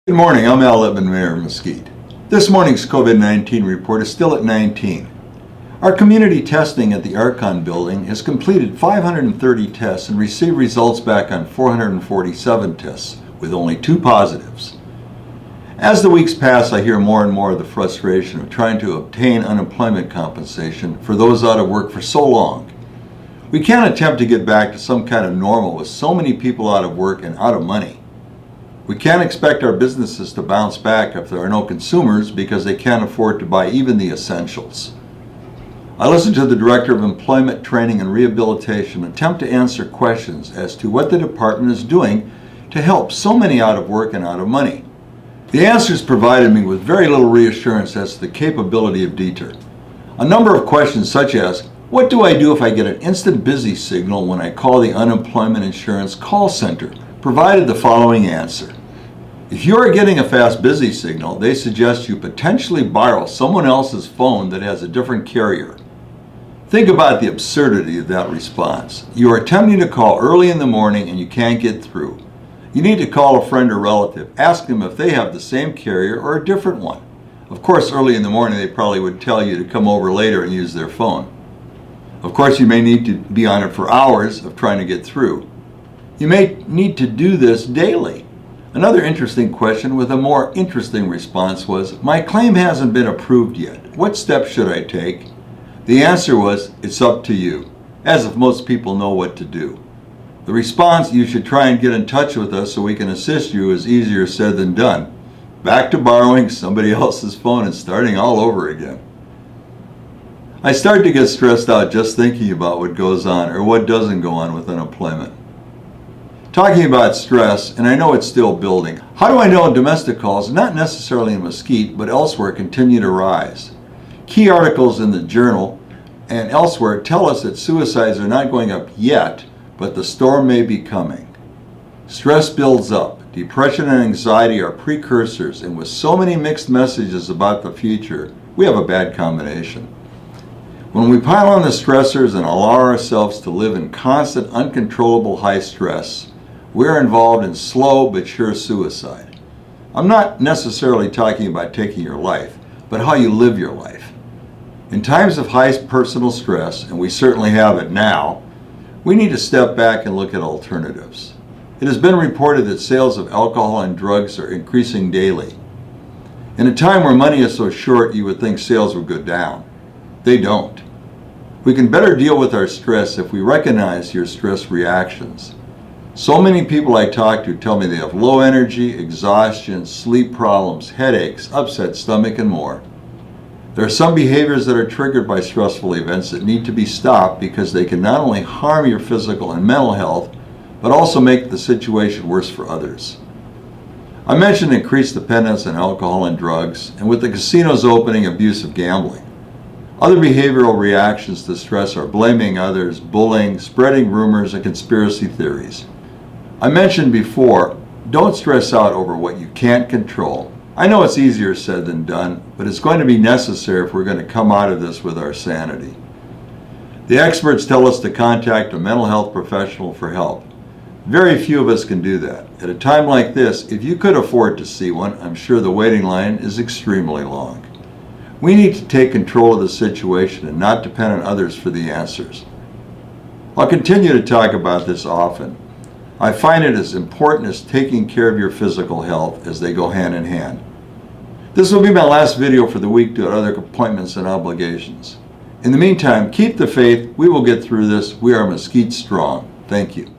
Good morning, I'm Al Litman, Mayor of Mesquite. This morning's COVID-19 report is still at 19. Our community testing at the Archon building has completed 530 tests and received results back on 447 tests, with only 2 positives. As the weeks pass, I hear more and more of the frustration of trying to obtain unemployment compensation for those out of work for so long. We can't attempt to get back to some kind of normal with so many people out of work and out of money. We can't expect our businesses to bounce back if there are no consumers because they can't afford to buy even the essentials. I listened to the Director of Employment, Training, and Rehabilitation attempt to answer questions as to what the department is doing to help so many out of work and out of money. The answers provided me with very little reassurance as to the capability of DETR. A number of questions such as, what do I do if I get an instant busy signal when I call the unemployment insurance call center? Provided the following answer. If you are getting a fast busy signal, they suggest you potentially borrow someone else's phone that has a different carrier. Think about the absurdity of that response. You are attempting to call early in the morning and you can't get through. You need to call a friend or relative, ask them if they have the same carrier or a different one. Of course, early in the morning they probably would tell you to come over later and use their phone. Of course, you may need to be on it for hours of trying to get through. You may need to do this daily. Another interesting question with a more interesting response was, my claim hasn't been approved yet. What steps should I take? The answer was, it's up to you, as if most people know what to do. The response, you should try and get in touch with us so we can assist you, is easier said than done. Back to borrowing somebody else's phone and starting all over again. I start to get stressed out just thinking about what goes on or what doesn't go on with unemployment. Talking about stress, and I know it's still building. How do I know domestic calls, not necessarily in Mesquite, but elsewhere, continue to rise? Key articles in the Journal and elsewhere tell us that suicides are not going up yet, but the storm may be coming. Stress builds up. Depression and anxiety are precursors, and with so many mixed messages about the future, we have a bad combination. When we pile on the stressors and allow ourselves to live in constant, uncontrollable high stress, we're involved in slow but sure suicide. I'm not necessarily talking about taking your life, but how you live your life. In times of high personal stress, and we certainly have it now, we need to step back and look at alternatives. It has been reported that sales of alcohol and drugs are increasing daily. In a time where money is so short, you would think sales would go down. They don't. We can better deal with our stress if we recognize your stress reactions. So many people I talk to tell me they have low energy, exhaustion, sleep problems, headaches, upset stomach, and more. There are some behaviors that are triggered by stressful events that need to be stopped because they can not only harm your physical and mental health, but also make the situation worse for others. I mentioned increased dependence on alcohol and drugs, and with the casinos opening, abusive gambling. Other behavioral reactions to stress are blaming others, bullying, spreading rumors, and conspiracy theories. I mentioned before, don't stress out over what you can't control. I know it's easier said than done, but it's going to be necessary if we're going to come out of this with our sanity. The experts tell us to contact a mental health professional for help. Very few of us can do that. At a time like this, if you could afford to see one, I'm sure the waiting line is extremely long. We need to take control of the situation and not depend on others for the answers. I'll continue to talk about this often. I find it as important as taking care of your physical health as they go hand in hand. This will be my last video for the week due to other appointments and obligations. In the meantime, keep the faith. We will get through this. We are Mesquite strong. Thank you.